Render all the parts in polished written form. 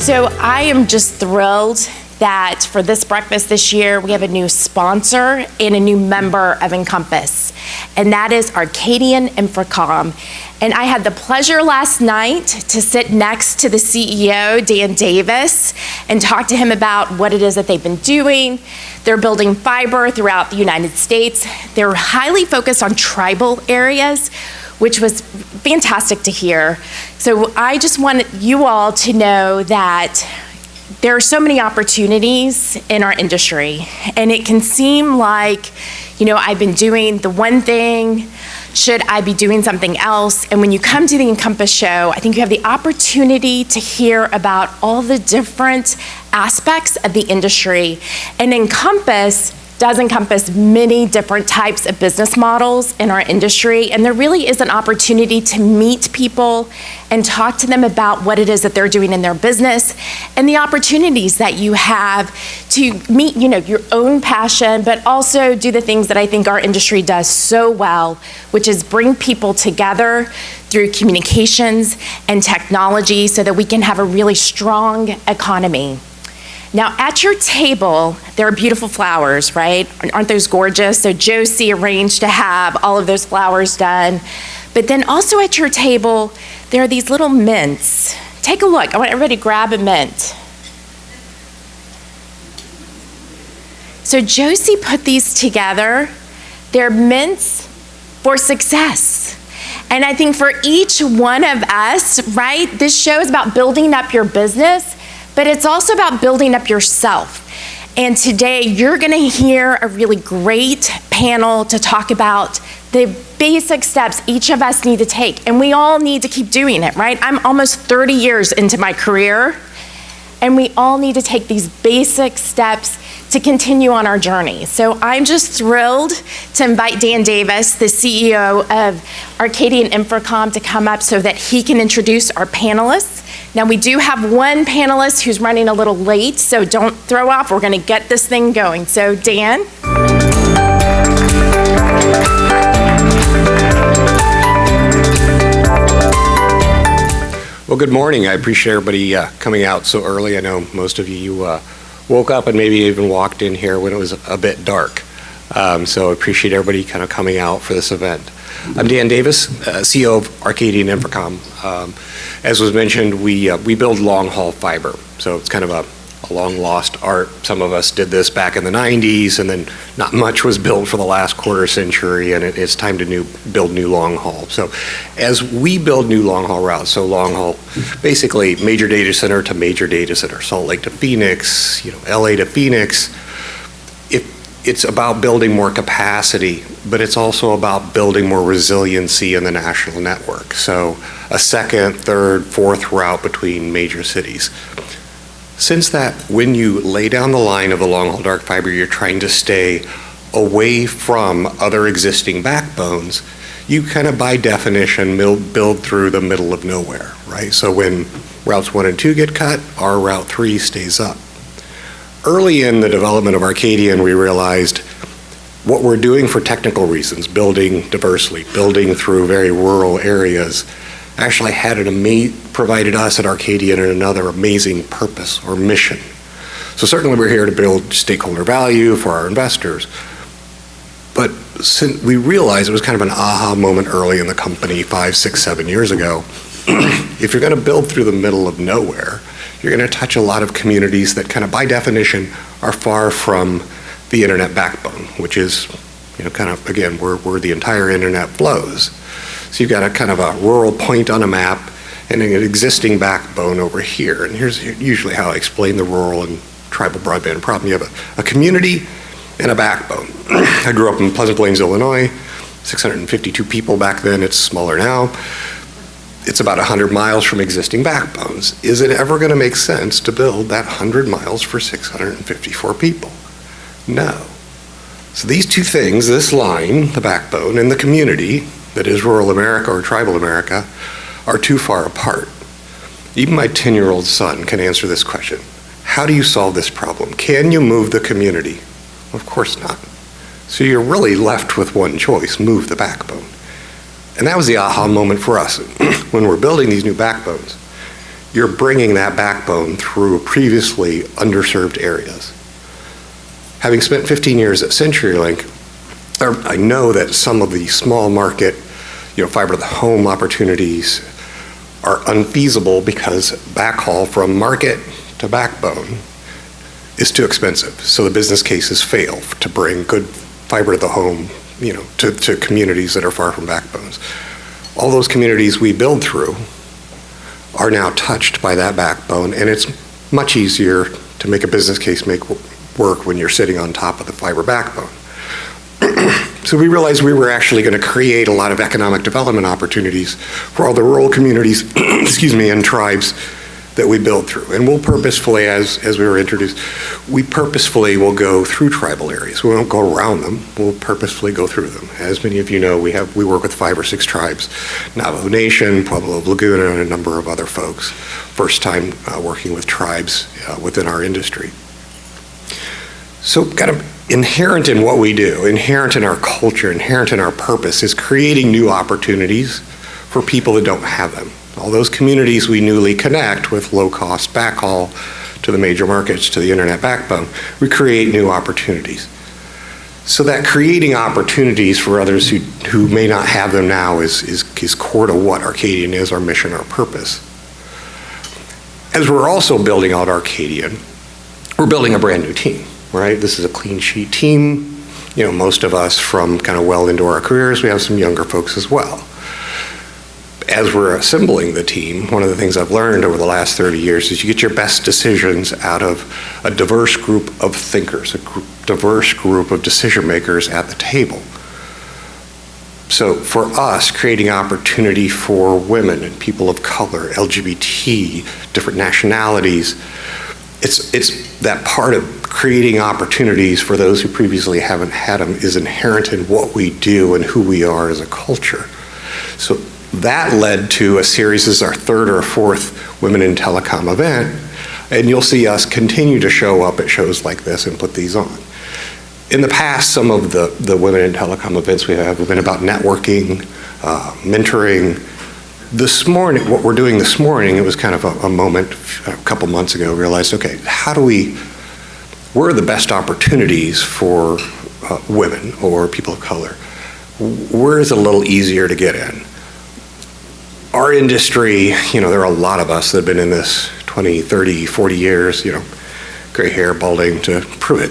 So I am just thrilled that for this breakfast this year, we have a new sponsor and a new member of Encompass, and that is Arcadian Infracom. And I had the pleasure last night to sit next to the CEO, Dan Davis, and talk to him about what it is that they've been doing. They're building fiber throughout the United States. They're highly focused on tribal areas, which was fantastic to hear. So I just want you all to know that there are so many opportunities in our industry, and it can seem like, I've been doing the one thing, should I be doing something else? And when you come to the Encompass show, I think you have the opportunity to hear about all the different aspects of the industry. And Encompass does encompass many different types of business models in our industry, and there really is an opportunity to meet people and talk to them about what it is that they're doing in their business and the opportunities that you have to meet, your own passion, but also do the things that I think our industry does so well, which is bring people together through communications and technology so that we can have a really strong economy. Now, at your table, there are beautiful flowers, right? Aren't those gorgeous? So Josie arranged to have all of those flowers done. But then also at your table, there are these little mints. Take a look. I want everybody to grab a mint. So Josie put these together. They're mints for success. And I think for each one of us, right, this show is about building up your business, but it's also about building up yourself. And today you're gonna hear a really great panel to talk about the basic steps each of us need to take. And we all need to keep doing it, right? I'm almost 30 years into my career, and we all need to take these basic steps to continue on our journey. So I'm just thrilled to invite Dan Davis, the CEO of Arcadian Infracom, to come up so that he can introduce our panelists. Now, we do have one panelist who's running a little late, so don't throw off. We're gonna get this thing going. So, Dan. Well, good morning. I appreciate everybody coming out so early. I know most of you woke up and maybe even walked in here when it was a bit dark. So I appreciate everybody kind of coming out for this event. I'm Dan Davis, CEO of Arcadian Infracom. As was mentioned, we build long-haul fiber. So it's kind of a long-lost art. Some of us did this back in the 90s, and then not much was built for the last quarter century, and it's time to build new long-haul. So as we build new long-haul routes, so long-haul, basically major data center to major data center, Salt Lake to Phoenix, LA to Phoenix, it's about building more capacity, but it's also about building more resiliency in the national network. So a second, third, fourth route between major cities. Since that, when you lay down the line of the long-haul dark fiber, you're trying to stay away from other existing backbones, you kind of by definition build through the middle of nowhere, right? So when routes 1 and 2 get cut, our route 3 stays up. Early in the development of Arcadian, we realized what we're doing for technical reasons, building diversely, building through very rural areas, actually provided us at Arcadian another amazing purpose or mission. So certainly we're here to build stakeholder value for our investors, but since we realized it was kind of an aha moment early in the company 5, 6, 7 years ago, if you're gonna build through the middle of nowhere, you're going to touch a lot of communities that kind of by definition are far from the internet backbone, which is, kind of, again, where the entire internet flows. So you've got a kind of a rural point on a map and an existing backbone over here. And here's usually how I explain the rural and tribal broadband problem. You have a community and a backbone. I grew up in Pleasant Plains, Illinois, 652 people back then. It's smaller now. It's about 100 miles from existing backbones. Is it ever going to make sense to build that 100 miles for 654 people? No. So these two things, this line, the backbone, and the community, that is rural America or tribal America, are too far apart. Even my 10-year-old son can answer this question. How do you solve this problem? Can you move the community? Of course not. So you're really left with one choice, move the backbone. And that was the aha moment for us when we're building these new backbones. you're bringing that backbone through previously underserved areas. Having spent 15 years at CenturyLink, I know that some of the small market, fiber to the home opportunities are unfeasible because backhaul from market to backbone is too expensive. So the business cases fail to bring good fiber to the home, to communities that are far from backbones. All those communities we build through are now touched by that backbone, and it's much easier to make a business case work when you're sitting on top of the fiber backbone. So we realized we were actually going to create a lot of economic development opportunities for all the rural communities, and tribes that we build through. And we'll purposefully, as we were introduced, we purposefully will go through tribal areas. We won't go around them, we'll purposefully go through them. As many of you know, we work with 5 or 6 tribes, Navajo Nation, Pueblo of Laguna, and a number of other folks. First time working with tribes within our industry. So kind of inherent in what we do, inherent in our culture, inherent in our purpose is creating new opportunities for people that don't have them. All those communities we newly connect with low-cost backhaul to the major markets, to the internet backbone, we create new opportunities. So that creating opportunities for others who may not have them now is core to what Arcadian is, our mission, our purpose. As we're also building out Arcadian, we're building a brand new team, right? This is a clean sheet team. Most of us from kind of well into our careers, we have some younger folks as well. As we're assembling the team, one of the things I've learned over the last 30 years is you get your best decisions out of a diverse group of thinkers, a diverse group of decision makers at the table. So for us, creating opportunity for women and people of color, LGBT, different nationalities, it's that part of creating opportunities for those who previously haven't had them is inherent in what we do and who we are as a culture. So that led to a series, this is our 3rd or 4th Women in Telecom event, and you'll see us continue to show up at shows like this and put these on. In the past, some of the Women in Telecom events we have been about networking, mentoring. This morning, what we're doing this morning, it was kind of a moment a couple months ago, realized, okay, where are the best opportunities for women or people of color? Where is it a little easier to get in? Our industry, there are a lot of us that have been in this 20, 30, 40 years, gray hair, balding to prove it.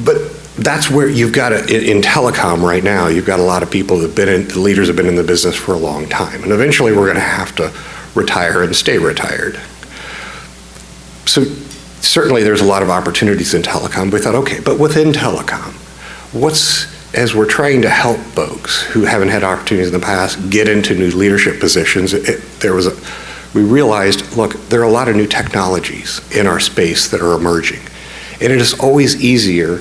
But that's where you've got in telecom right now, you've got a lot of people that the leaders have been in the business for a long time. And eventually we're going to have to retire and stay retired. So certainly there's a lot of opportunities in telecom. We thought, okay, but within telecom, as we're trying to help folks who haven't had opportunities in the past get into new leadership positions, we realized, look, there are a lot of new technologies in our space that are emerging. And it is always easier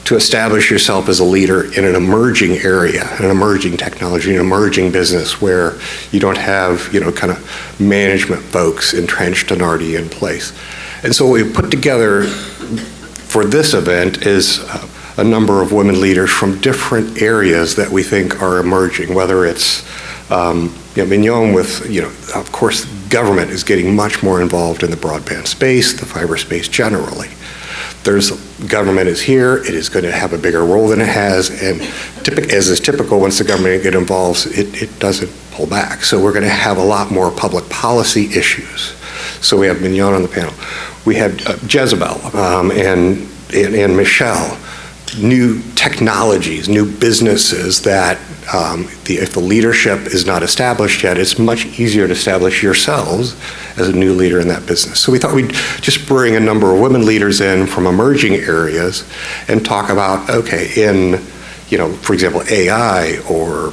to establish yourself as a leader in an emerging area, an emerging technology, an emerging business where you don't have, kind of management folks entrenched and already in place. And so what we put together for this event is a number of women leaders from different areas that we think are emerging, whether it's Mignon with, of course, government is getting much more involved in the broadband space, the fiber space generally. Government is here, it is going to have a bigger role than it has, and as is typical, once the government gets involved, it doesn't pull back. So we're going to have a lot more public policy issues. So we have Mignon on the panel. We have Jezzibell and Michelle. New technologies, new businesses that if the leadership is not established yet, it's much easier to establish yourselves as a new leader in that business. So we thought we'd just bring a number of women leaders in from emerging areas and talk about, okay, for example, AI or,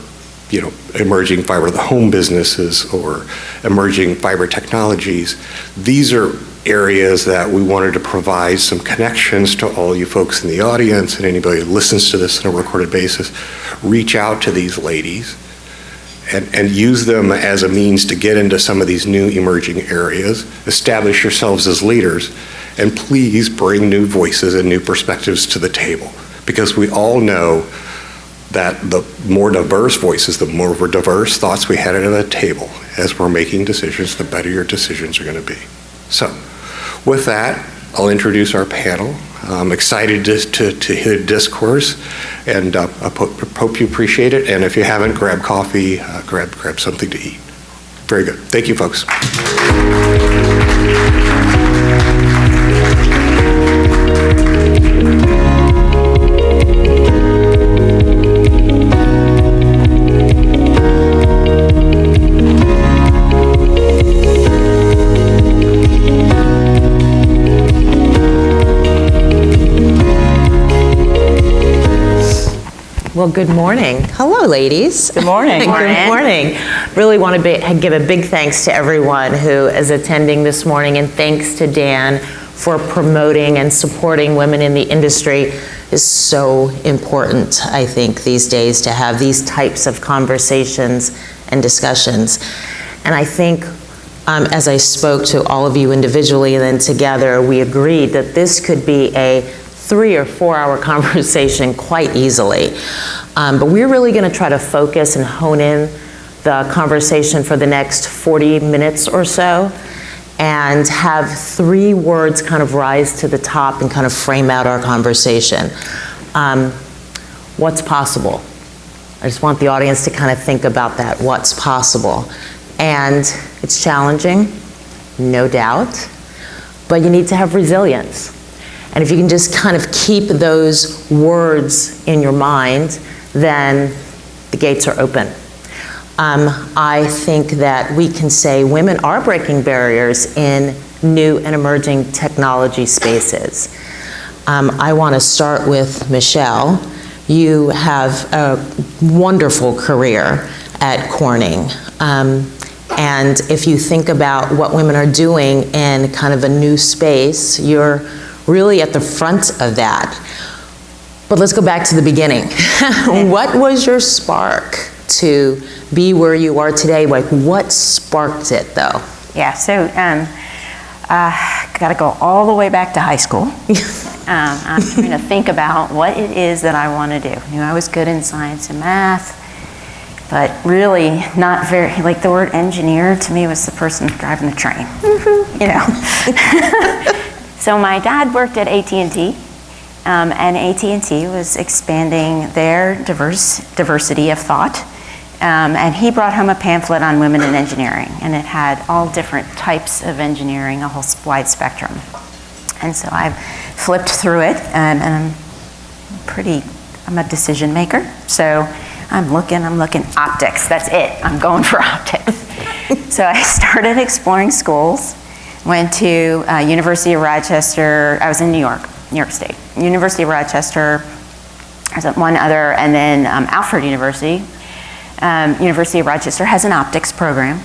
emerging fiber to the home businesses or emerging fiber technologies. These are areas that we wanted to provide some connections to all you folks in the audience and anybody who listens to this on a recorded basis. Reach out to these ladies and use them as a means to get into some of these new emerging areas, establish yourselves as leaders, and please bring new voices and new perspectives to the table, because we all know that the more diverse voices, the more diverse thoughts we had at the table as we're making decisions, the better your decisions are going to be. So with that, I'll introduce our panel. I'm excited to hear discourse, and I hope you appreciate it. And if you haven't, grab coffee, grab something to eat. Very good. Thank you, folks. Well, good morning. Hello, ladies. Good morning. Good morning. Really want to give a big thanks to everyone who is attending this morning, and thanks to Dan for promoting and supporting women in the industry. Is so important, I think, these days to have these types of conversations and discussions. And I think as I spoke to all of you individually and then together, we agreed that this could be a 3 or 4 hour conversation quite easily. But we're really going to try to focus and hone in the conversation for the next 40 minutes or so, and have 3 words kind of rise to the top and kind of frame out our conversation. What's possible? I just want the audience to kind of think about that. What's possible? And it's challenging, no doubt, but you need to have resilience. And if you can just kind of keep those words in your mind, then the gates are open. I think that we can say women are breaking barriers in new and emerging technology spaces. I want to start with Michelle. You have a wonderful career at Corning. And if you think about what women are doing in kind of a new space, you're really at the front of that. But let's go back to the beginning. What was your spark to be where you are today? Like, what sparked it, though? Yeah, so got to go all the way back to high school. I'm trying to think about what it is that I want to do. You know, I was good in science and math, but really not very, like the word engineer to me was the person driving the train, you know. So my dad worked at AT&T, and AT&T was expanding their diversity of thought, and he brought home a pamphlet on women in engineering, and it had all different types of engineering, a whole wide spectrum. And so I flipped through it, and I'm a decision maker, so I'm looking, optics, that's it, I'm going for optics. So I started exploring schools. Went to University of Rochester. I was in New York State. University of Rochester, there's one other, and then Alfred University. University of Rochester has an optics program.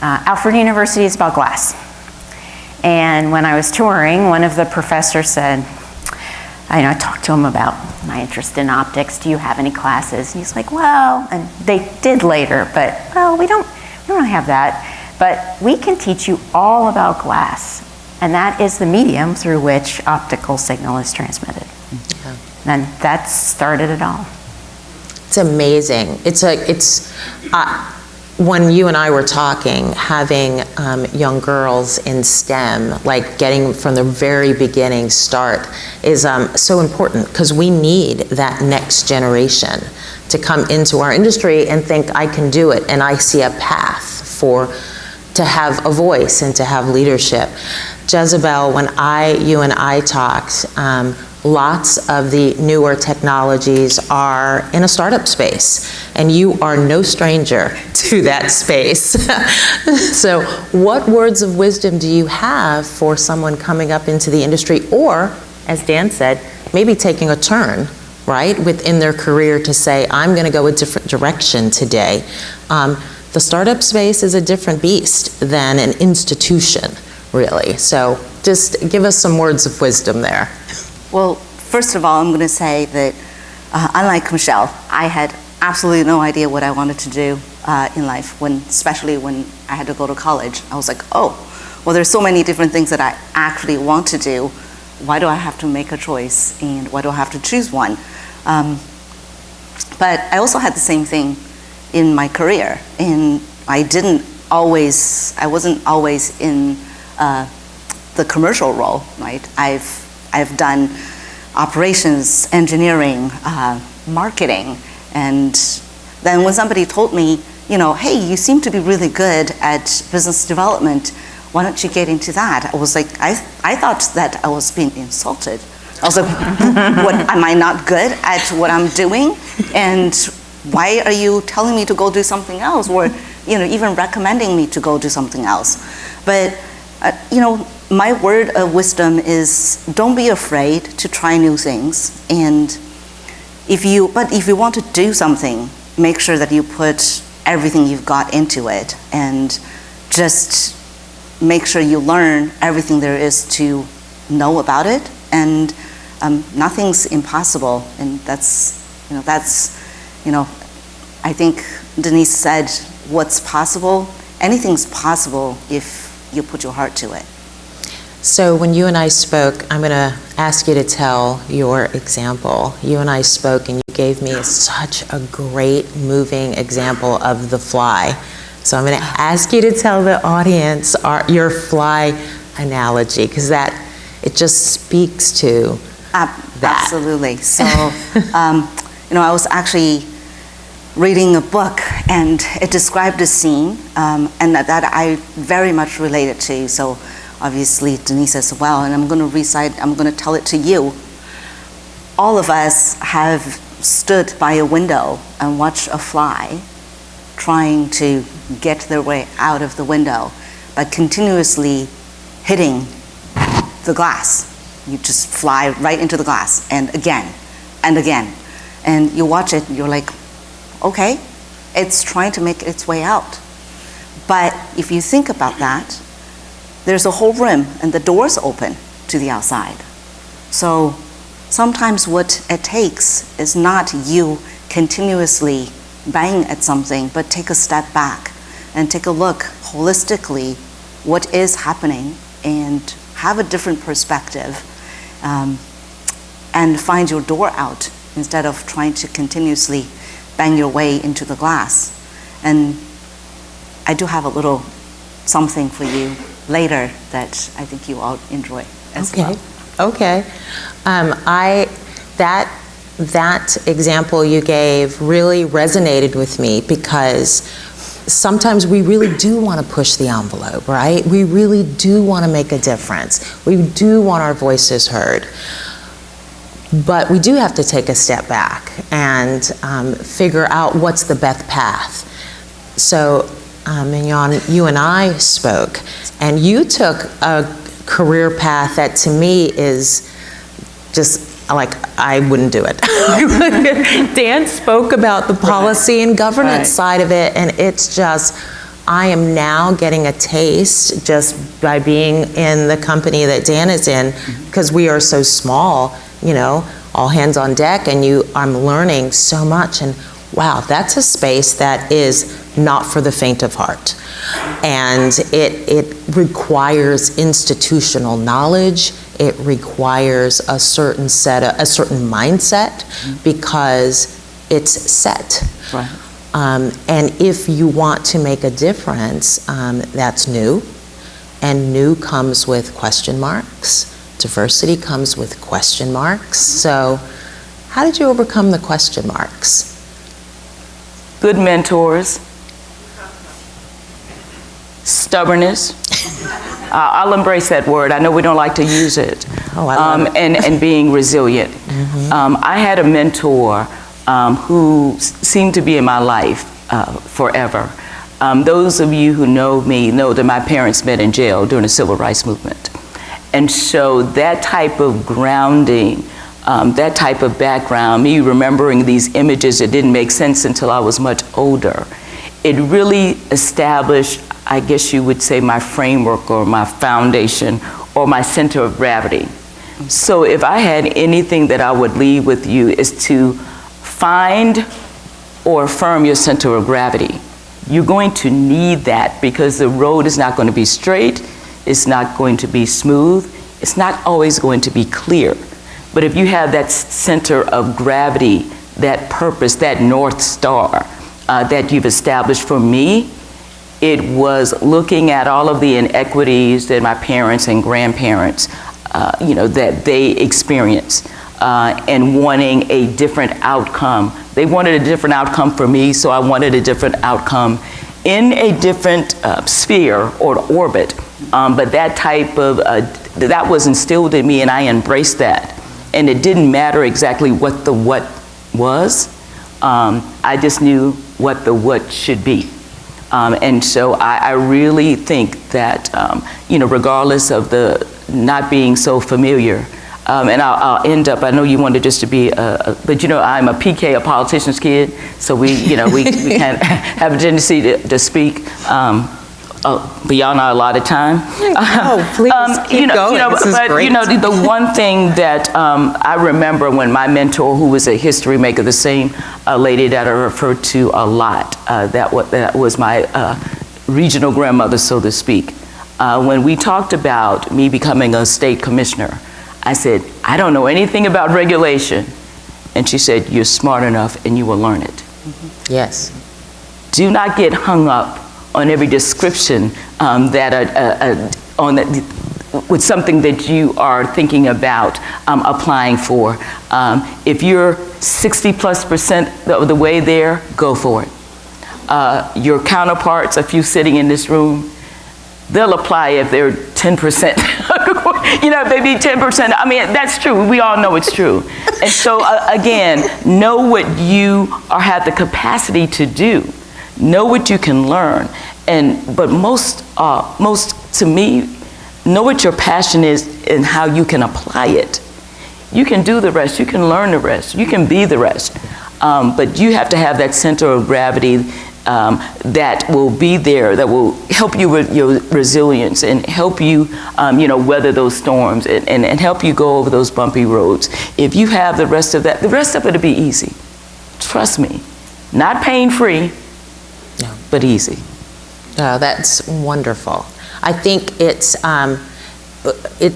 Alfred University is about glass. And when I was touring, one of the professors said, I talked to him about my interest in optics. Do you have any classes? And he's like, well, and they did later, but well, we don't really have that. But we can teach you all about glass, and that is the medium through which optical signal is transmitted. Yeah. And that started it all. It's amazing. When you and I were talking, having young girls in STEM, like getting from the very beginning start, is so important, because we need that next generation to come into our industry and think, I can do it, and I see a path to have a voice and to have leadership. Jezzibell, when you and I talked, lots of the newer technologies are in a startup space, and you are no stranger to that space. So what words of wisdom do you have for someone coming up into the industry, or, as Dan said, maybe taking a turn, right, within their career to say, I'm going to go a different direction today? The startup space is a different beast than an institution, really. So just give us some words of wisdom there. Well, first of all, I'm going to say that unlike Michelle, I had absolutely no idea what I wanted to do in life, especially when I had to go to college. I was like, oh, well, there's so many different things that I actually want to do. Why do I have to make a choice, and why do I have to choose one? But I also had the same thing in my career, and I wasn't always in the commercial role, right? I've done operations, engineering, marketing, and then when somebody told me, hey, you seem to be really good at business development, why don't you get into that? I was like, I thought that I was being insulted. I was like, what, am I not good at what I'm doing? And why are you telling me to go do something else? Or, even recommending me to go do something else? But, my word of wisdom is don't be afraid to try new things. And if you want to do something, make sure that you put everything you've got into it, and just make sure you learn everything there is to know about it. And nothing's impossible. And I think Denise said, what's possible? Anything's possible if you put your heart to it. So when you and I spoke, I'm going to ask you to tell your example. You and I spoke and you gave me such a great moving example of the fly. So I'm going to ask you to tell the audience your fly analogy, because it just speaks to that. Absolutely. So, I was actually reading a book, and it described a scene, and that I very much related to. So obviously Denise as well, and I'm going to tell it to you. All of us have stood by a window and watched a fly trying to get their way out of the window by continuously hitting the glass. You just fly right into the glass, and again, and again. And you watch it, you're like, okay, it's trying to make its way out. But if you think about that, there's a whole room and the door's open to the outside. So sometimes what it takes is not you continuously bang at something, but take a step back and take a look holistically what is happening and have a different perspective, and find your door out instead of trying to continuously bang your way into the glass. And I do have a little something for you later that I think you all enjoy as well. Okay. That example you gave really resonated with me, because sometimes we really do want to push the envelope, right? We really do want to make a difference. We do want our voices heard. But we do have to take a step back and figure out what's the best path. So, Mignon, you and I spoke, and you took a career path that to me is just like, I wouldn't do it. Dan spoke about the policy and governance side of it, and it's just, I am now getting a taste just by being in the company that Dan is in, because we are so small, all hands on deck, and I'm learning so much, and wow, that's a space that is not for the faint of heart. And it requires institutional knowledge. It requires a certain mindset, because it's set. Right. And if you want to make a difference, that's new. And new comes with question marks. Diversity comes with question marks. So how did you overcome the question marks? Good mentors, stubbornness. I'll embrace that word. I know we don't like to use it. Oh, I love it. And being resilient. I had a mentor who seemed to be in my life forever. Those of you who know me know that my parents met in jail during the Civil Rights Movement. And so that type of grounding, that type of background, me remembering these images that didn't make sense until I was much older, it really established, I guess you would say, my framework or my foundation or my center of gravity. So if I had anything that I would leave with you, is to find or affirm your center of gravity. You're going to need that, because the road is not going to be straight, it's not going to be smooth, it's not always going to be clear. But if you have that center of gravity that purpose, that North Star that you've established. For me, it was looking at all of the inequities that my parents and grandparents, that they experienced, and wanting a different outcome. They wanted a different outcome for me, so I wanted a different outcome in a different sphere or orbit. But that type of, that was instilled in me, and I embraced that. And it didn't matter exactly what the what was. I just knew what the what should be. And so I really think that, regardless of the not being so familiar, and I'll end up, I know you wanted just to be, but I'm a PK, a politician's kid, so we can have a tendency to speak beyond our allotted time. Oh, please keep going. This is great. The one thing that I remember when my mentor, who was a history maker, the same lady that I referred to a lot, that was my regional grandmother, so to speak. When we talked about me becoming a state commissioner, I said, I don't know anything about regulation. And she said, you're smart enough and you will learn it. Mm-hmm. Yes. Do not get hung up on every description with something that you are thinking about applying for. If you're 60+% of the way there, go for it. Your counterparts, a few sitting in this room, they'll apply if they're 10%. Maybe 10%. I mean, that's true. We all know it's true. And so, again, know what you have the capacity to do. Know what you can learn. But most to me, know what your passion is and how you can apply it. You can do the rest. You can learn the rest. You can be the rest. But you have to have that center of gravity that will be there, that will help you with your resilience and help you, weather those storms and help you go over those bumpy roads. If you have the rest of that, the rest of it will be easy. Trust me. Not pain-free, no, but easy. Oh, that's wonderful. I think it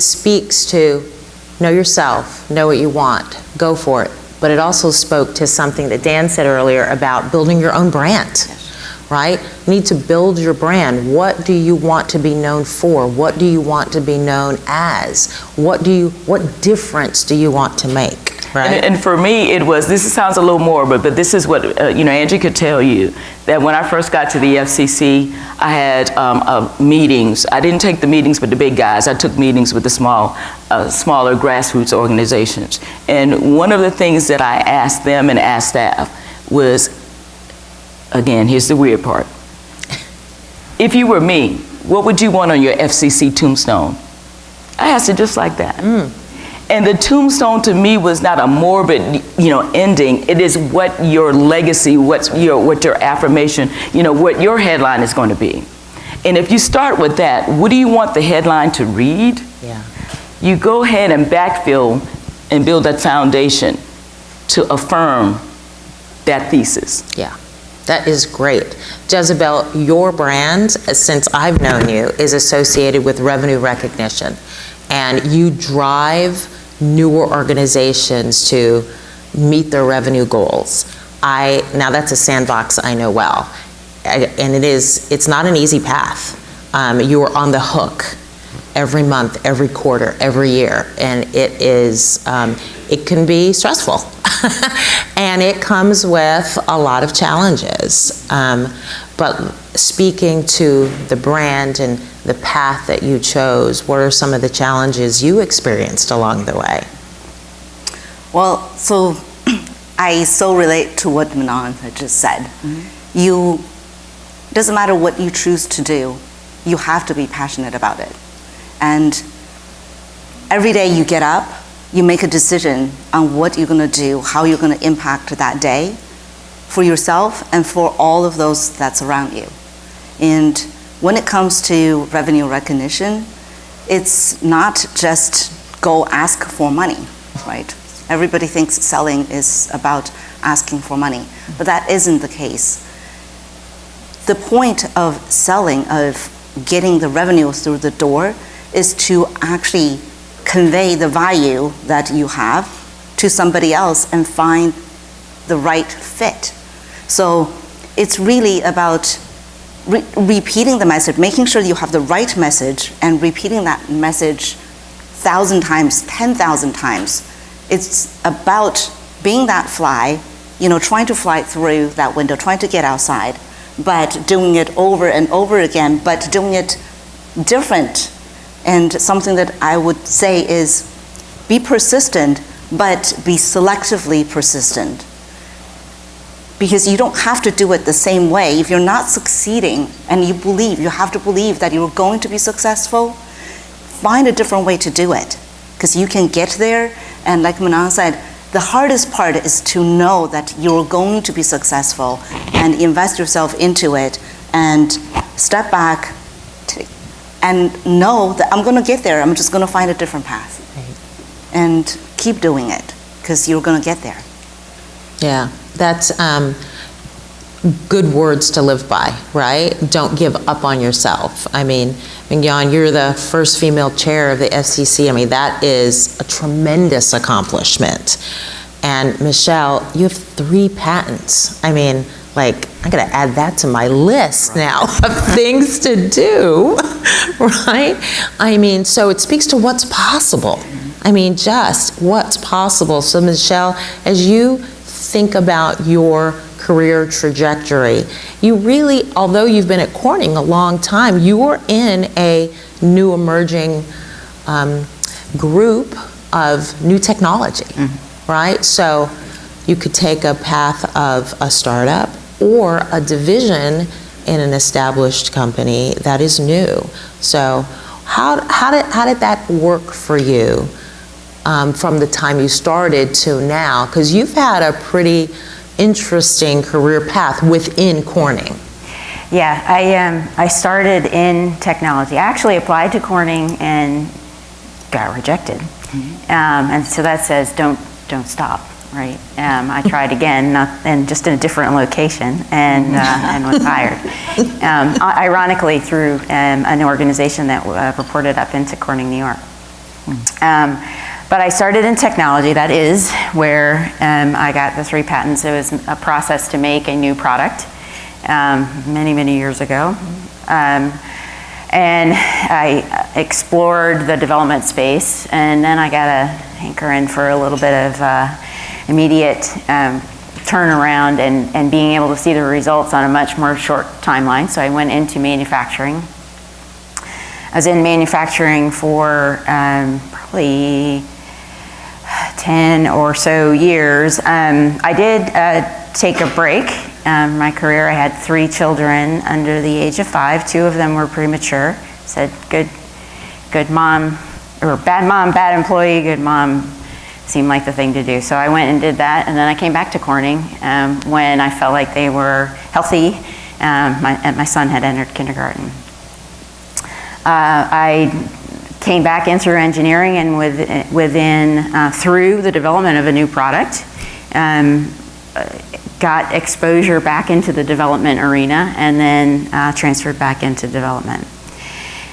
speaks to know yourself, know what you want, go for it. But it also spoke to something that Dan said earlier about building your own brand, right? You need to build your brand. What do you want to be known for? What do you want to be known as? What difference do you want to make? Right. And for me, it was, this sounds a little morbid, but this is what, Angie could tell you, that when I first got to the FCC, I had meetings. I didn't take the meetings with the big guys. I took meetings with the smaller grassroots organizations. And one of the things that I asked them and asked staff was, again, here's the weird part. If you were me, what would you want on your FCC tombstone? I asked it just like that. And the tombstone to me was not a morbid, ending. It is what your legacy, what your affirmation, what your headline is going to be. And if you start with that, what do you want the headline to read? Yeah. You go ahead and backfill and build that foundation to affirm that thesis. Yeah. That is great. Jezzibell, your brand, since I've known you, is associated with revenue recognition. And you drive newer organizations to meet their revenue goals. Now that's a sandbox I know well. And it's not an easy path. You are on the hook every month, every quarter, every year. And it can be stressful. And it comes with a lot of challenges. But speaking to the brand and the path that you chose, what are some of the challenges you experienced along the way? Well, so I so relate to what Mignon had just said. It doesn't matter what you choose to do, you have to be passionate about it. And every day you get up, you make a decision on what you're going to do, how you're going to impact that day for yourself and for all of those that's around you. And when it comes to revenue recognition, it's not just go ask for money, right? Everybody thinks selling is about asking for money, but that isn't the case. The point of selling, of getting the revenue through the door, is to actually convey the value that you have to somebody else and find the right fit. So it's really about repeating the message, making sure you have the right message, and repeating that message 1,000 times, 10,000 times. It's about being that fly, trying to fly through that window, trying to get outside, but doing it over and over again, but doing it different. And something that I would say is be persistent, but be selectively persistent. Because you don't have to do it the same way. If you're not succeeding and you have to believe that you're going to be successful, find a different way to do it. Because you can get there, and like Mignon said, the hardest part is to know that you're going to be successful and invest yourself into it and step back and know that I'm going to get there. I'm just going to find a different path. Right. And keep doing it, because you're going to get there. Yeah, that's good words to live by, right? Don't give up on yourself. I mean, Mignon, you're the first female chair of the FCC. I mean, that is a tremendous accomplishment. And Michelle, you have 3 patents. I mean, I gotta add that to my list now of things to do, right? I mean, so it speaks to what's possible. I mean, just what's possible. So Michelle, as you think about your career trajectory, you really, although you've been at Corning a long time, you are in a new emerging group of new technology, right? So you could take a path of a startup or a division in an established company that is new. So how did that work for you from the time you started to now? Because you've had a pretty interesting career path within Corning. Yeah, I started in technology. I actually applied to Corning and got rejected. And so that says don't stop, right? I tried again, and just in a different location, and was hired. Ironically, through an organization that reported up into Corning, New York. But I started in technology. That is where I got the 3 patents. It was a process to make a new product many, many years ago. And I explored the development space, and then I got a hankering for a little bit of immediate turnaround and being able to see the results on a much more short timeline. So I went into manufacturing. I was in manufacturing for probably 10 or so years. I did take a break. My career, I had 3 children under the age of 5. 2 of them were premature. Said good mom, or bad employee, good mom seemed like the thing to do. So I went and did that, and then I came back to Corning when I felt like they were healthy. My son had entered kindergarten. I came back in through engineering, and through the development of a new product, got exposure back into the development arena, and then transferred back into development.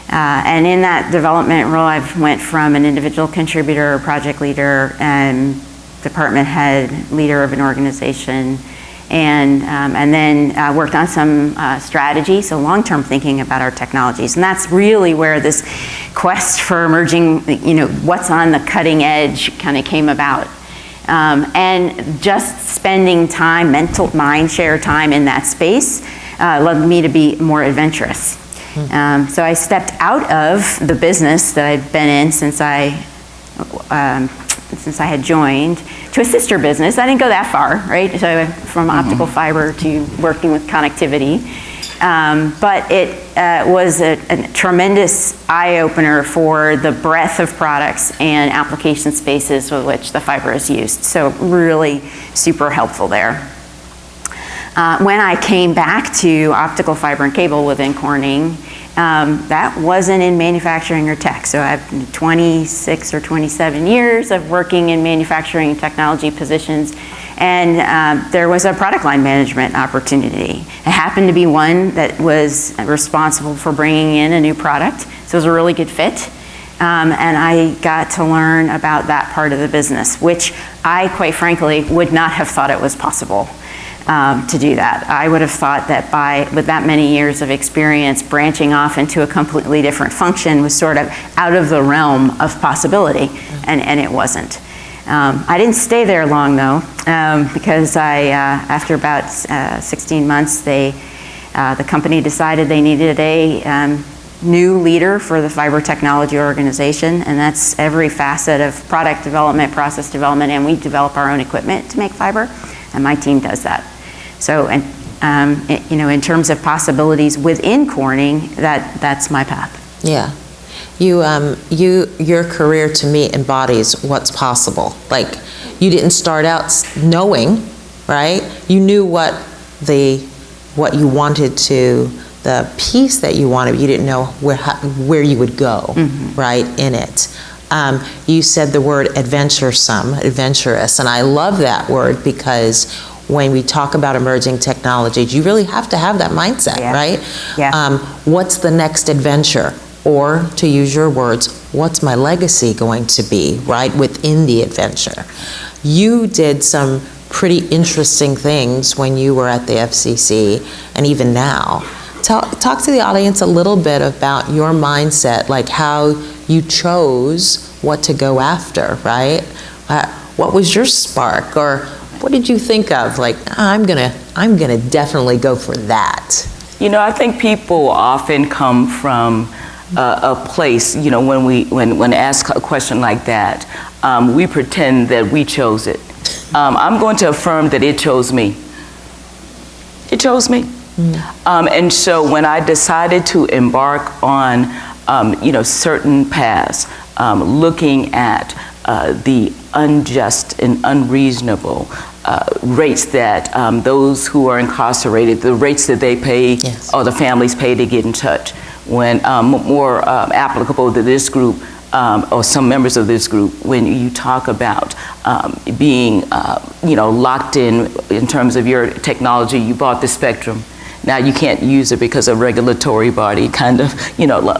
And in that development role, I've went from an individual contributor, project leader, and department head, leader of an organization, and then worked on some strategy, so long-term thinking about our technologies. And that's really where this quest for emerging, what's on the cutting edge kind of came about. And just spending time, mind share time in that space led me to be more adventurous. So I stepped out of the business that I'd been in since I had joined, to a sister business. I didn't go that far, right? So I went from optical fiber to working with connectivity. But it was a tremendous eye-opener for the breadth of products and application spaces with which the fiber is used. So really super helpful there. When I came back to optical fiber and cable within Corning, that wasn't in manufacturing or tech. So I have 26 or 27 years of working in manufacturing and technology positions, and there was a product line management opportunity. It happened to be one that was responsible for bringing in a new product, so it was a really good fit. And I got to learn about that part of the business, which I, quite frankly, would not have thought it was possible to do that. I would have thought that with that many years of experience, branching off into a completely different function was sort of out of the realm of possibility, and it wasn't. I didn't stay there long, though, because after about 16 months, the company decided they needed a new leader for the fiber technology organization, and that's every facet of product development, process development, and we develop our own equipment to make fiber, and my team does that. So, in terms of possibilities within Corning, that's my path. Yeah. Your career to me embodies what's possible. Like, you didn't start out knowing, right? You knew what you wanted to, the piece that you wanted, you didn't know where you would go, right, in it. You said the word adventuresome, adventurous, and I love that word because when we talk about emerging technologies, you really have to have that mindset, right? Yeah. What's the next adventure? Or, to use your words, what's my legacy going to be, right, within the adventure? You did some pretty interesting things when you were at the FCC, and even now. Talk to the audience a little bit about your mindset, like how you chose what to go after, right? What was your spark, or what did you think of? Like, I'm gonna definitely go for that. I think people often come from a place, when asked a question like that, we pretend that we chose it. I'm going to affirm that it chose me. It chose me. And so when I decided to embark on, certain paths, looking at the unjust and unreasonable rates that those who are incarcerated, the rates that they pay, or the families pay to get in touch, when more applicable to this group, or some members of this group, when you talk about being, locked in terms of your technology, you bought the spectrum. Now you can't use it because a regulatory body kind of,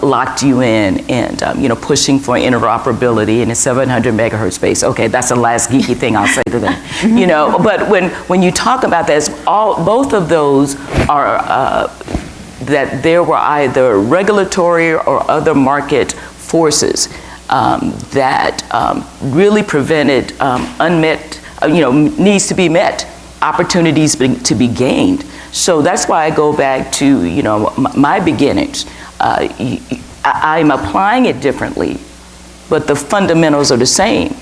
locked you in, and, pushing for interoperability in a 700 megahertz space. Okay, that's the last geeky thing I'll say to them. But when you talk about this, both of those are, that there were either regulatory or other market forces that really prevented unmet, needs to be met, opportunities to be gained. So that's why I go back to, my beginnings. I'm applying it differently, but the fundamentals are the same.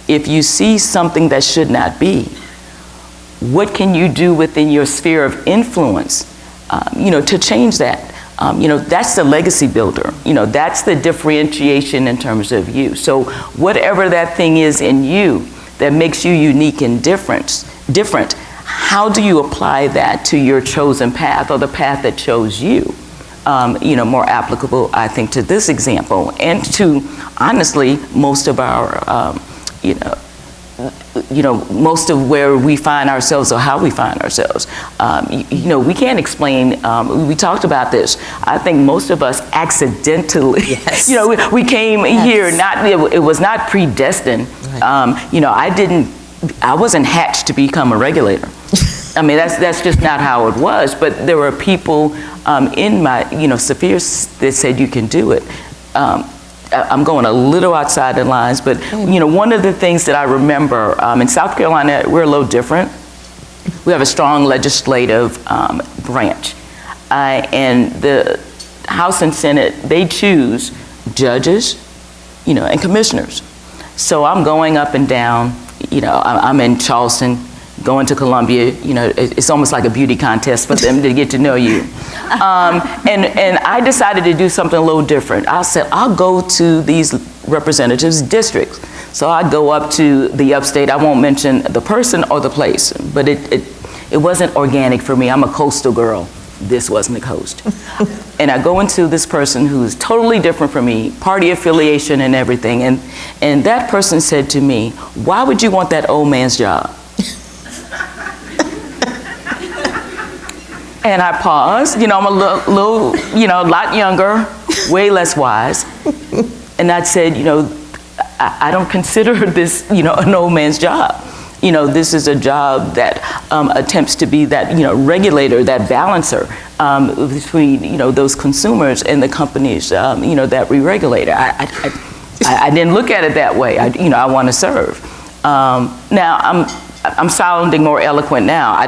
If you see something that should not be, what can you do within your sphere of influence, to change that? That's the legacy builder. That's the differentiation in terms of you. So whatever that thing is in you that makes you unique and different, how do you apply that to your chosen path, or the path that chose you? More applicable, I think, to this example, and to, honestly, most of our, most of where we find ourselves, or how we find ourselves. We can't explain, we talked about this. I think most of us accidentally, we came here, it was not predestined. Right. I wasn't hatched to become a regulator. I mean, that's just not how it was, but there were people in my, spheres that said you can do it. I'm going a little outside the lines, but one of the things that I remember in South Carolina, we're a little different. We have a strong legislative branch, and the House and Senate, they choose judges, and commissioners. So I'm going up and down. I'm in Charleston, going to Columbia. It's almost like a beauty contest for them to get to know you. And I decided to do something a little different. I said, I'll go to these representatives' districts. So I go up to the upstate. I won't mention the person or the place, but it wasn't organic for me. I'm a coastal girl. This wasn't the coast. And I go into this person who's totally different from me, party affiliation and everything. And that person said to me, why would you want that old man's job? And I paused. I'm a little, lot younger, way less wise. And I said, I don't consider this, an old man's job. This is a job that attempts to be that, regulator, that balancer between, those consumers and the companies, that we regulate. I didn't look at it that way. I want to serve. Now I'm sounding more eloquent now. I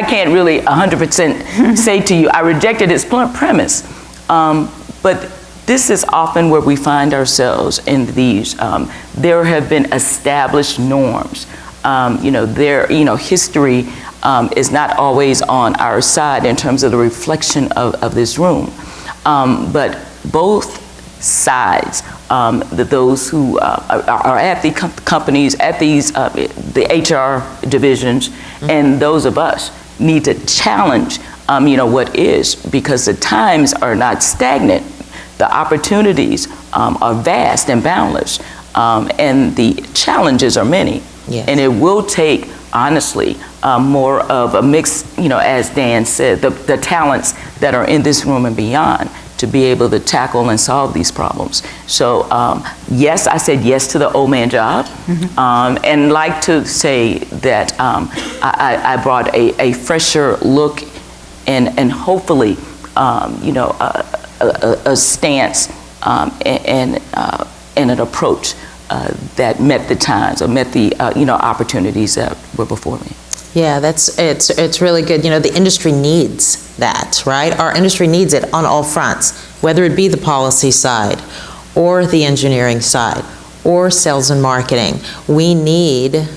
can't really 100% say to you I rejected his premise, but this is often where we find ourselves in these. There have been established norms. History is not always on our side in terms of the reflection of this room. But both sides, those who are at the companies, at these the HR divisions, and those of us need to challenge, what is, because the times are not stagnant. The opportunities are vast and boundless, and the challenges are many. Yes. And it will take, honestly, more of a mix, as Dan said, the talents that are in this room and beyond to be able to tackle and solve these problems. So yes, I said yes to the old man job, and like to say that I brought a fresher look and hopefully, a stance and an approach that met the times or met the opportunities that were before me. Yeah, it's really good. The industry needs that, right? Our industry needs it on all fronts, whether it be the policy side or the engineering side or sales and marketing. We need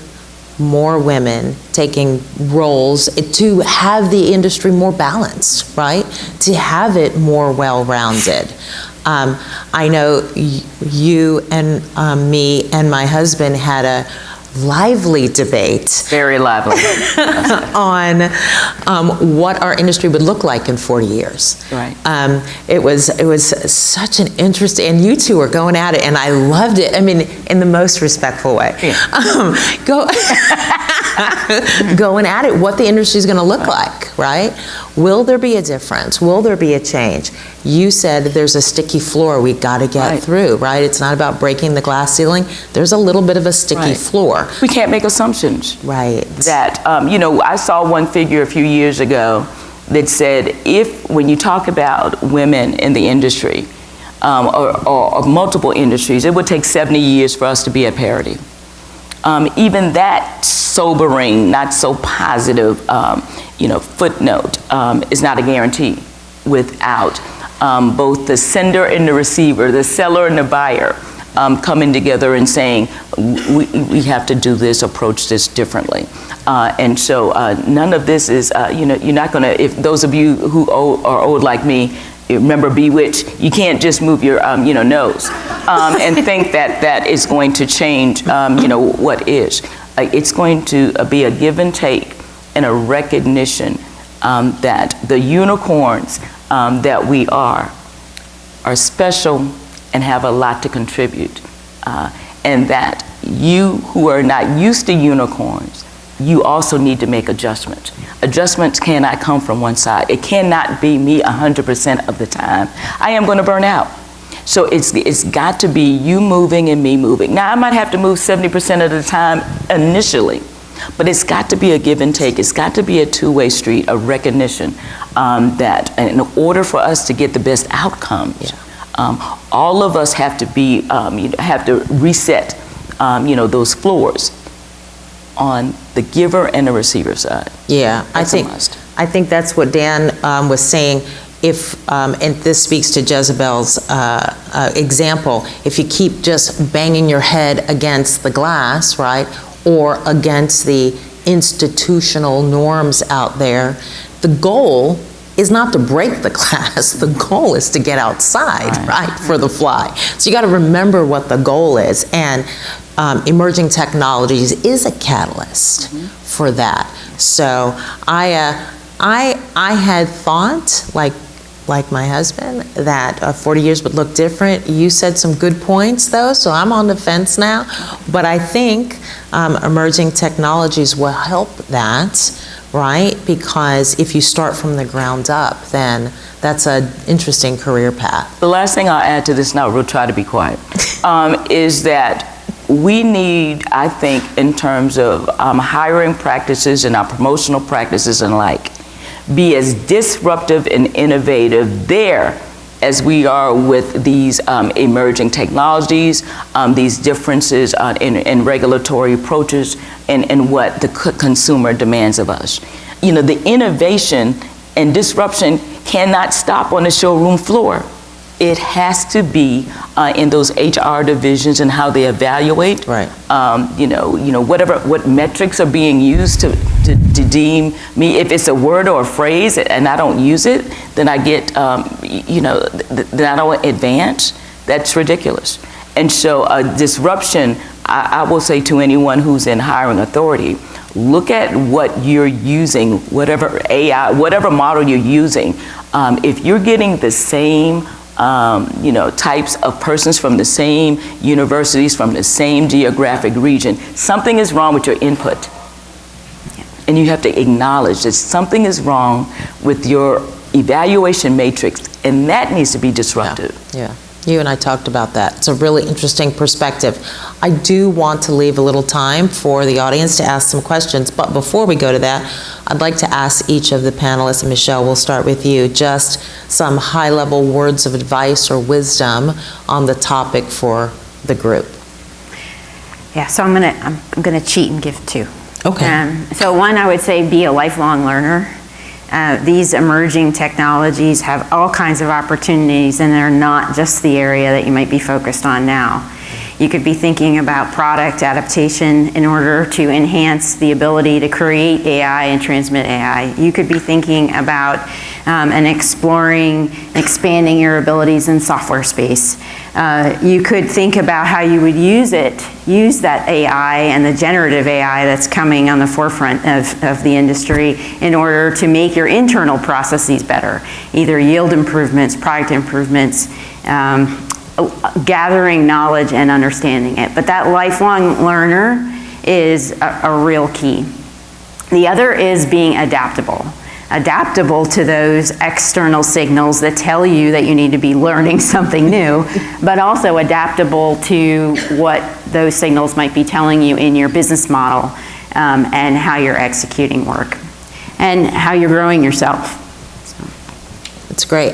more women taking roles to have the industry more balanced, right? To have it more well-rounded. I know you and me and my husband had a lively debate. Very lively. On what our industry would look like in 40 years. Right. It was such an interesting, and you two were going at it, and I loved it. I mean, in the most respectful way. Yeah. Going at it, what the industry is going to look like, right? Will there be a difference? Will there be a change? You said there's a sticky floor we got to get through, right? It's not about breaking the glass ceiling. There's a little bit of a sticky floor. We can't make assumptions. Right. That, I saw one figure a few years ago that said when you talk about women in the industry, or multiple industries, it would take 70 years for us to be at parity. Even that sobering, not so positive, footnote is not a guarantee without both the sender and the receiver, the seller and the buyer, coming together and saying, we have to do this, approach this differently. And so none of this is, you're not going to, if those of you who are old like me, remember Bewitched, you can't just move your nose and think that is going to change what is. It's going to be a give and take and a recognition that the unicorns that we are special and have a lot to contribute. And that you who are not used to unicorns, you also need to make adjustments. Adjustments cannot come from one side. It cannot be me 100% of the time. I am going to burn out. So it's got to be you moving and me moving. Now, I might have to move 70% of the time initially, but it's got to be a give and take. It's got to be a two-way street, a recognition that in order for us to get the best outcomes, all of us have to be, have to reset, those floors on the giver and the receiver side. Yeah, That's a must. I think that's what Dan was saying. If, and this speaks to Jezzibell's example, if you keep just banging your head against the glass, right, or against the institutional norms out there, the goal is not to break the glass. The goal is to get outside, right, for the fly. So you got to remember what the goal is, and emerging technologies is a catalyst for that. So I had thought, like my husband, that 40 years would look different. You said some good points, though, so I'm on the fence now. But I think emerging technologies will help that right? Because if you start from the ground up, then that's an interesting career path. The last thing I'll add to this, and we'll try to be quiet, is that we need, I think, in terms of hiring practices and our promotional practices and like, be as disruptive and innovative there as we are with these emerging technologies, these differences in regulatory approaches and what the consumer demands of us. You know, the innovation and disruption cannot stop on the showroom floor. It has to be in those HR divisions and how they evaluate. Right. What metrics are being used to deem me. If it's a word or a phrase and I don't use it, then I get, then I don't advance. That's ridiculous. And so disruption, I will say to anyone who's in hiring authority, look at what you're using, whatever AI, whatever model you're using. If you're getting the same types of persons from the same universities, from the same geographic region, something is wrong with your input. And you have to acknowledge that something is wrong with your evaluation matrix, and that needs to be disruptive. Yeah. You and I talked about that. It's a really interesting perspective. I do want to leave a little time for the audience to ask some questions, but before we go to that, I'd like to ask each of the panelists, and Michelle, we'll start with you, just some high-level words of advice or wisdom on the topic for the group. Yeah, so I'm gonna cheat and give two. Okay. So one, I would say be a lifelong learner. These emerging technologies have all kinds of opportunities, and they're not just the area that you might be focused on now. You could be thinking about product adaptation in order to enhance the ability to create AI and transmit AI. You could be thinking about and exploring, expanding your abilities in software space. You could think about how you would use that AI and the generative AI that's coming on the forefront of the industry in order to make your internal processes better, either yield improvements, product improvements, gathering knowledge and understanding it. But that lifelong learner is a real key. The other is being adaptable. Adaptable to those external signals that tell you that you need to be learning something new, but also adaptable to what those signals might be telling you in your business model, and how you're executing work and how you're growing yourself. It's great.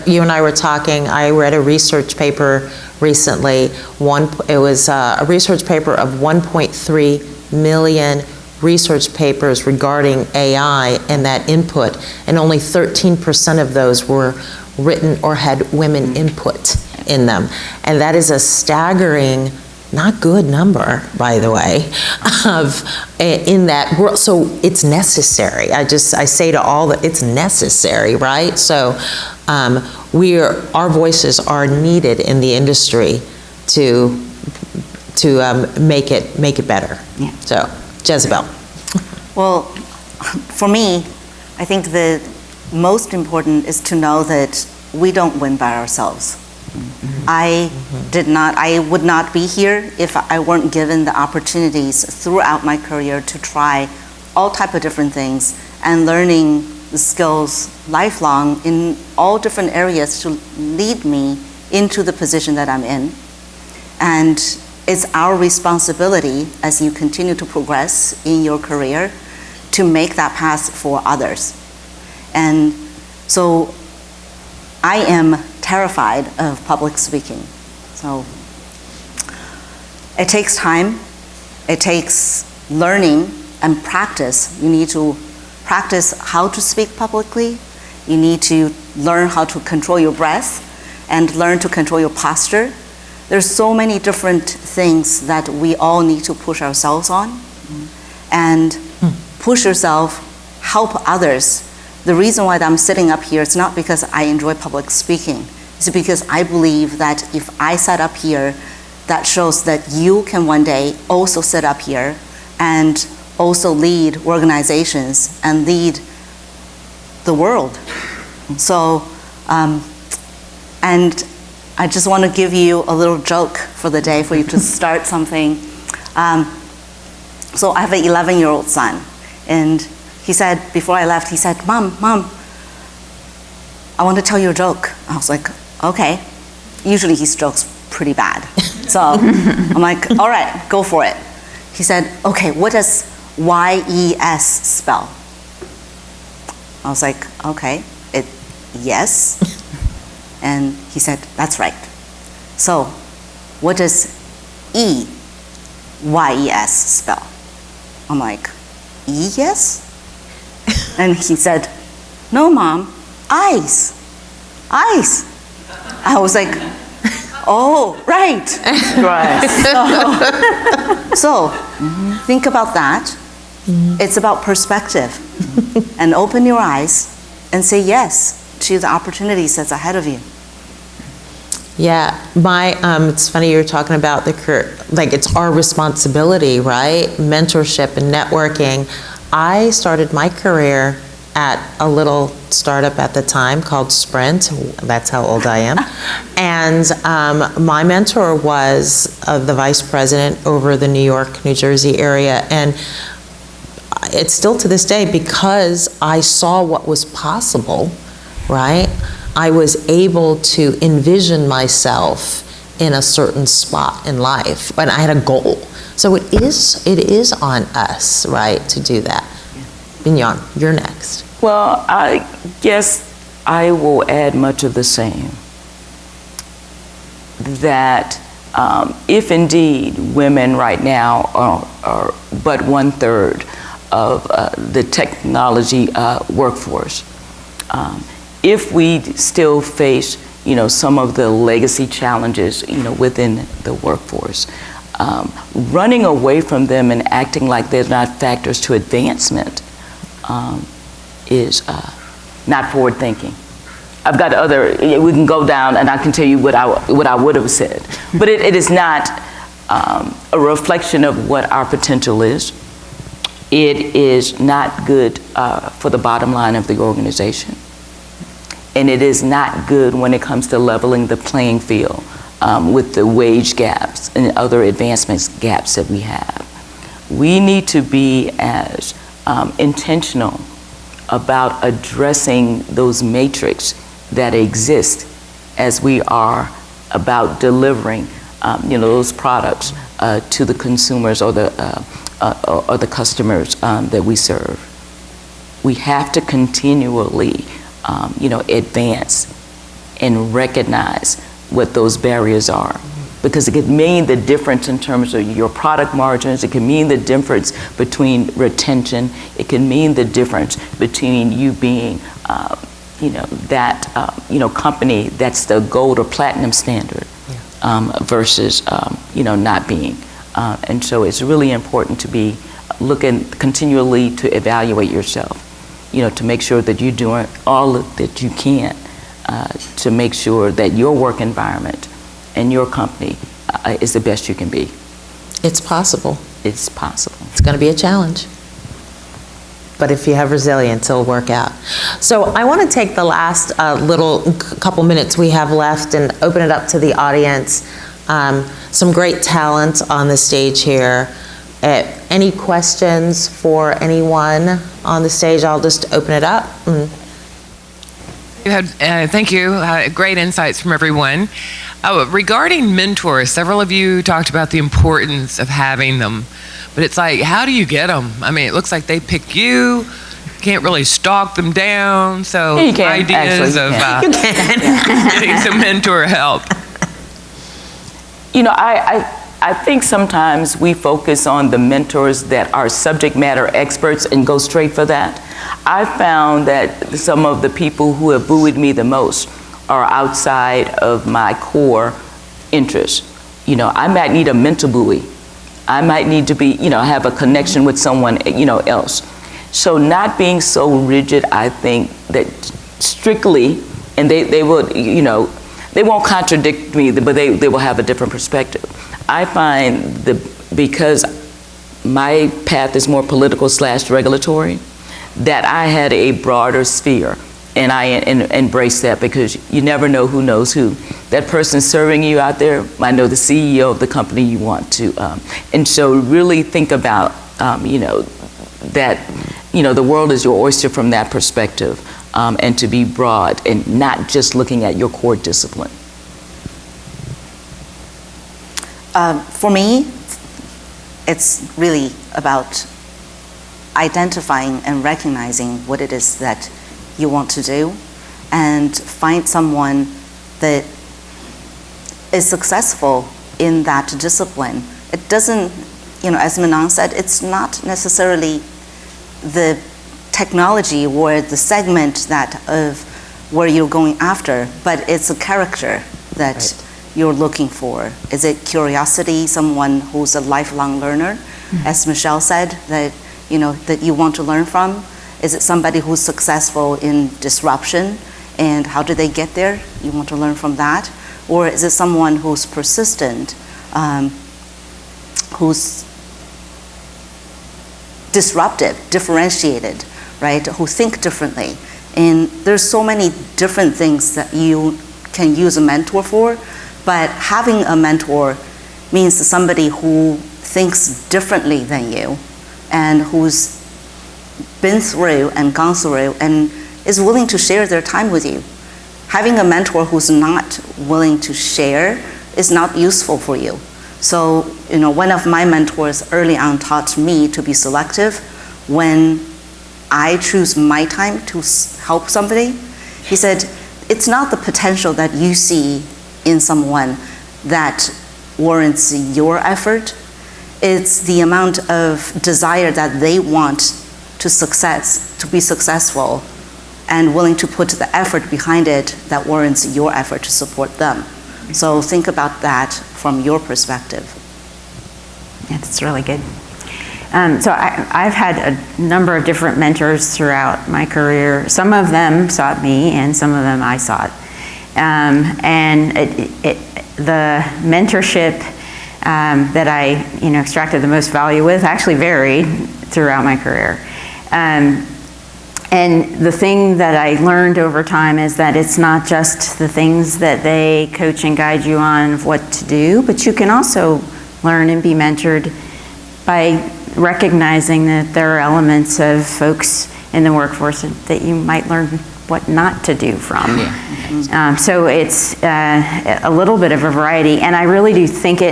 You and I were talking, I read a research paper recently. It was a research paper of 1.3 million research papers regarding AI and that input, and only 13% of those were written or had women input in them. And that is a staggering, not good number, by the way, in that world. So it's necessary. I say to all that it's necessary, right? So our voices are needed in the industry to make it better. Yeah. So, Jezzibell. Well, for me, I think the most important is to know that we don't win by ourselves. I would not be here if I weren't given the opportunities throughout my career to try all type of different things and learning the skills lifelong in all different areas to lead me into the position that I'm in. And it's our responsibility as you continue to progress in your career to make that path for others. And so I am terrified of public speaking. So it takes time, it takes learning and practice. You need to practice how to speak publicly. You need to learn how to control your breath and learn to control your posture. There's so many different things that we all need to push ourselves on. And push yourself, help others. The reason why I'm sitting up here is not because I enjoy public speaking. It's because I believe that if I sat up here, that shows that you can one day also sit up here and also lead organizations and lead the world. So, and I just want to give you a little joke for the day for you to start something. So I have an 11-year-old son, and he said, before I left, he said, Mom, I want to tell you a joke. I was like, okay. Usually his joke's pretty bad. So I'm like, all right, go for it. He said, okay, what does YES spell? I was like, okay, yes. And he said, that's right. So what does YES spell? I'm like, yes? And he said, no, Mom, eyes. I was like, oh, right. So think about that. It's about perspective. And open your eyes and say yes to the opportunities that's ahead of you. Yeah, it's funny you're talking about the career, like it's our responsibility, right? Mentorship and networking. I started my career at a little startup at the time called Sprint. That's how old I am. And my mentor was the vice president over the New York, New Jersey area. And it's still to this day because I saw what was possible, right? I was able to envision myself in a certain spot in life, and I had a goal. So it is on us, right, to do that. Mignon, you're next. Well, I guess I will add much of the same. That if indeed women right now are but 1/3 of the technology workforce, if we still face, some of the legacy challenges, within the workforce, running away from them and acting like they're not factors to advancement is not forward thinking. I've got we can go down and I can tell you what I would have said, but it is not a reflection of what our potential is. It is not good for the bottom line of the organization. And it is not good when it comes to leveling the playing field with the wage gaps and other advancements gaps that we have. We need to be as intentional about addressing those matrix that exist as we are about delivering those products to the consumers or the customers that we serve. We have to continually advance and recognize what those barriers are, because it could mean the difference in terms of your product margins. It can mean the difference between retention. It can mean the difference between you being, company that's the gold or platinum standard versus, not being. And so it's really important to be looking continually to evaluate yourself. To make sure that you're doing all that you can to make sure that your work environment and your company is the best you can be. It's possible. It's possible. It's going to be a challenge. But if you have resilience, it'll work out. So I want to take the last couple minutes we have left and open it up to the audience. Some great talent on the stage here. Any questions for anyone on the stage? I'll just open it up. Thank you. Great insights from everyone. Regarding mentors, several of you talked about the importance of having them, but it's like, how do you get them? I mean, it looks like they pick you. Can't really stalk them down. So you can. Ideas of getting some mentor help. I think sometimes we focus on the mentors that are subject matter experts and go straight for that. I found that some of the people who have buoyed me the most are outside of my core interests. I might need a mental buoy. I might need to be, have a connection with someone, else. So not being so rigid, I think that strictly, and they will, they won't contradict me, but they will have a different perspective. I find because my path is more political / regulatory, that I had a broader sphere, and I embrace that, because you never know who knows who. That person serving you out there might know the CEO of the company you want to, and so really think about, that the world is your oyster from that perspective, and to be broad and not just looking at your core discipline? For me, it's really about identifying and recognizing what it is that you want to do, and find someone that is successful in that discipline. It doesn't, as Mignon said, it's not necessarily the technology or the segment of where you're going after, but it's a character that you're looking for. Is it curiosity, someone who's a lifelong learner, as Michelle said, that you want to learn from? Is it somebody who's successful in disruption, and how do they get there? You want to learn from that? Or is it someone who's persistent, who's disruptive, differentiated, right? Who think differently. And there's so many different things that you can use a mentor for, but having a mentor means somebody who thinks differently than you, and who's been through and gone through and is willing to share their time with you. Having a mentor who's not willing to share is not useful for you. So, one of my mentors early on taught me to be selective when I choose my time to help somebody. He said, it's not the potential that you see in someone that warrants your effort. It's the amount of desire that they want to be successful, and willing to put the effort behind it that warrants your effort to support them. So think about that from your perspective. Yeah, that's really good. So I've had a number of different mentors throughout my career. Some of them sought me, and some of them I sought. And the mentorship that I extracted the most value with actually varied throughout my career. And the thing that I learned over time is that it's not just the things that they coach and guide you on of what to do, but you can also learn and be mentored by recognizing that there are elements of folks in the workforce that you might learn what not to do from. Yeah. So it's a little bit of a variety, and I really do think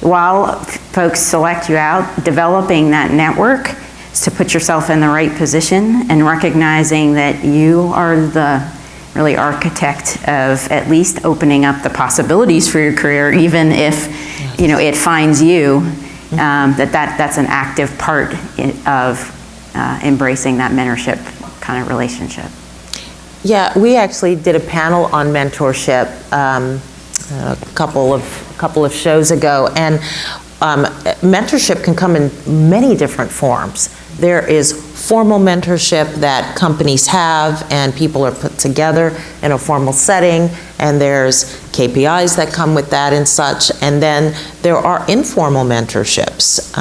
while folks select you out, developing that network to put yourself in the right position, and recognizing that you are the really architect of at least opening up the possibilities for your career, even if it finds you, that's an active part of embracing that mentorship kind of relationship. Yeah, we actually did a panel on mentorship a couple of shows ago, and mentorship can come in many different forms. There is formal mentorship that companies have, and people are put together in a formal setting, and there's KPIs that come with that and such, and then there are informal mentorships.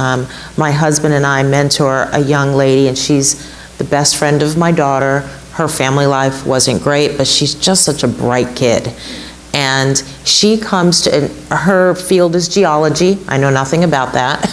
My husband and I mentor a young lady, and she's the best friend of my daughter. Her family life wasn't great, but she's just such a bright kid. And she comes to, her field is geology. I know nothing about that.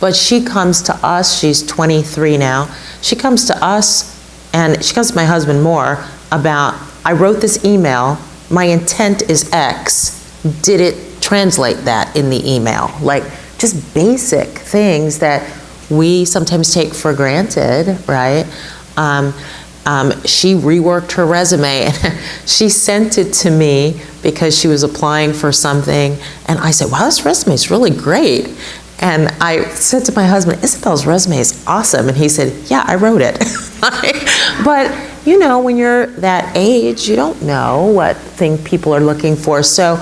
But she comes to us, she's 23 now. She comes to us, and she comes to my husband more about, I wrote this email, my intent is X. Did it translate that in the email? Like, just basic things that we sometimes take for granted, right? She reworked her resume, and she sent it to me because she was applying for something, and I said, wow, this resume is really great. And I said to my husband, Isabel's resume is awesome. And he said, yeah, I wrote it. But when you're that age, you don't know what thing people are looking for. So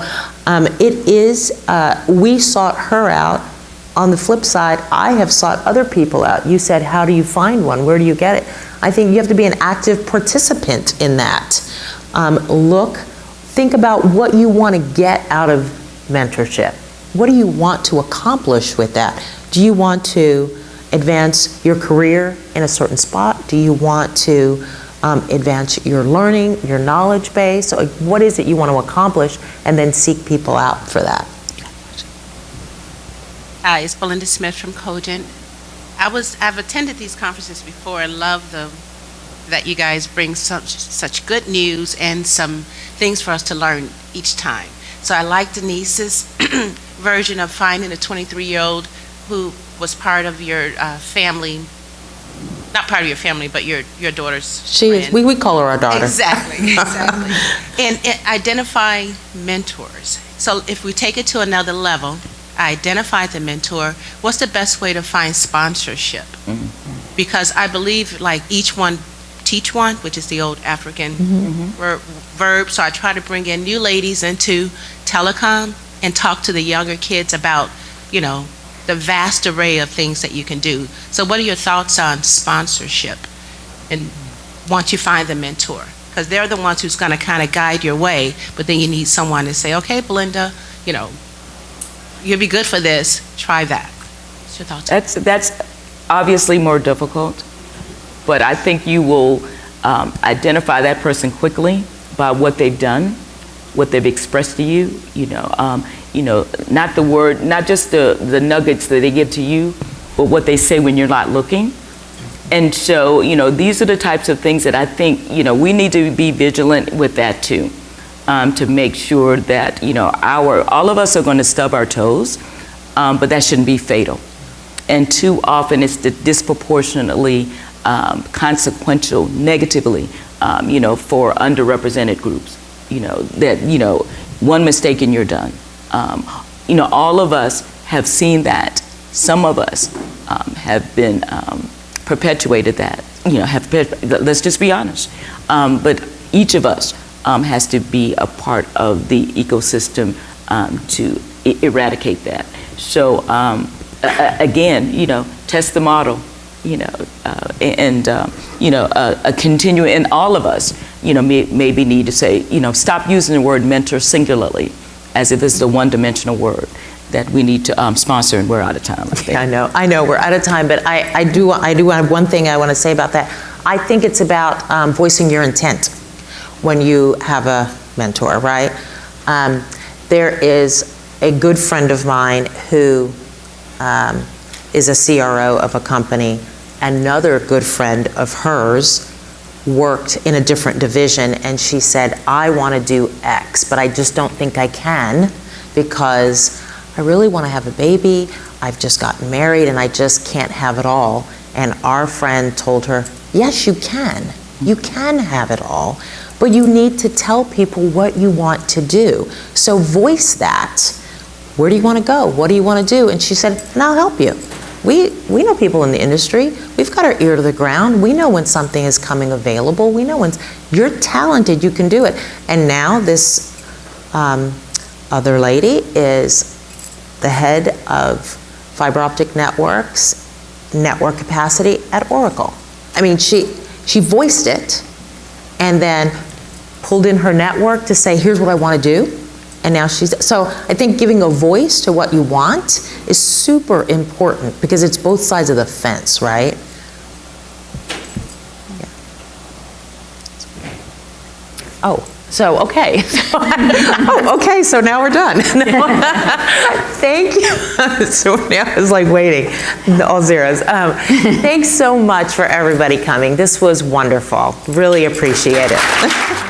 we sought her out. On the flip side, I have sought other people out. You said, how do you find one? Where do you get it? I think you have to be an active participant in that. Think about what you want to get out of mentorship. What do you want to accomplish with that? Do you want to advance your career in a certain spot? Do you want to advance your learning, your knowledge base? So what is it you want to accomplish, and then seek people out for that? Hi, it's Belinda Smith from Cogent. I've attended these conferences before and love that you guys bring such good news and some things for us to learn each time. So I like Denise's version of finding a 23-year-old who was part of your family, not part of your family, but your daughter's She is, friend. we call her our daughter. Exactly, exactly. and identify mentors. So if we take it to another level, identify the mentor, what's the best way to find sponsorship? Because I believe like each one teach one, which is the old African verb. So I try to bring in new ladies into Telecom and talk to the younger kids about, you know, the vast array of things that you can do. So what are your thoughts on sponsorship? And once you find the mentor, because they're the ones who's going to kind of guide your way, but then you need someone to say, okay, Belinda, you know, you'll be good for this, try that. What's your thoughts? That's obviously more difficult, but I think you will identify that person quickly by what they've done, what they've expressed to you. You know, not the word, not just the nuggets that they give to you, but what they say when you're not looking. And so, you know, these are the types of things that I think, you know, we need to be vigilant with that too, to make sure that, you know, all of us are going to stub our toes, but that shouldn't be fatal. And too often it's disproportionately consequential negatively, you know, for underrepresented groups. You know, that, you know, one mistake and you're done. You know, all of us have seen that. Some of us have been perpetuated that, you know, let's just be honest. But each of us has to be a part of the ecosystem to eradicate that. So again, you know, test the model, you know, you know, continue, and all of us, you know, maybe need to say, you know, stop using the word mentor singularly as if it's the one-dimensional word that we need to sponsor, and we're out of time, I think. Yeah, I know, we're out of time, but I do have one thing I want to say about that. I think it's about voicing your intent when you have a mentor, right? There is a good friend of mine who is a CRO of a company. Another good friend of hers worked in a different division, and she said, I want to do X, but I just don't think I can because I really want to have a baby. I've just gotten married and I just can't have it all. And our friend told her, yes, you can. You can have it all, but you need to tell people what you want to do. So voice that. Where do you want to go? What do you want to do? And she said, and I'll help you. We know people in the industry. We've got our ear to the ground. We know when something is coming available. We know when you're talented, you can do it. And now this other lady is the head of fiber optic networks, network capacity at Oracle. I mean, she voiced it and then pulled in her network to say, here's what I want to do. And now so I think giving a voice to what you want is super important because it's both sides of the fence, right? Yeah. Oh, so, okay. Oh, okay, so now we're done. Thank you. So now I was like waiting, all zeros. Thanks so much for everybody coming. This was wonderful. Really appreciate it.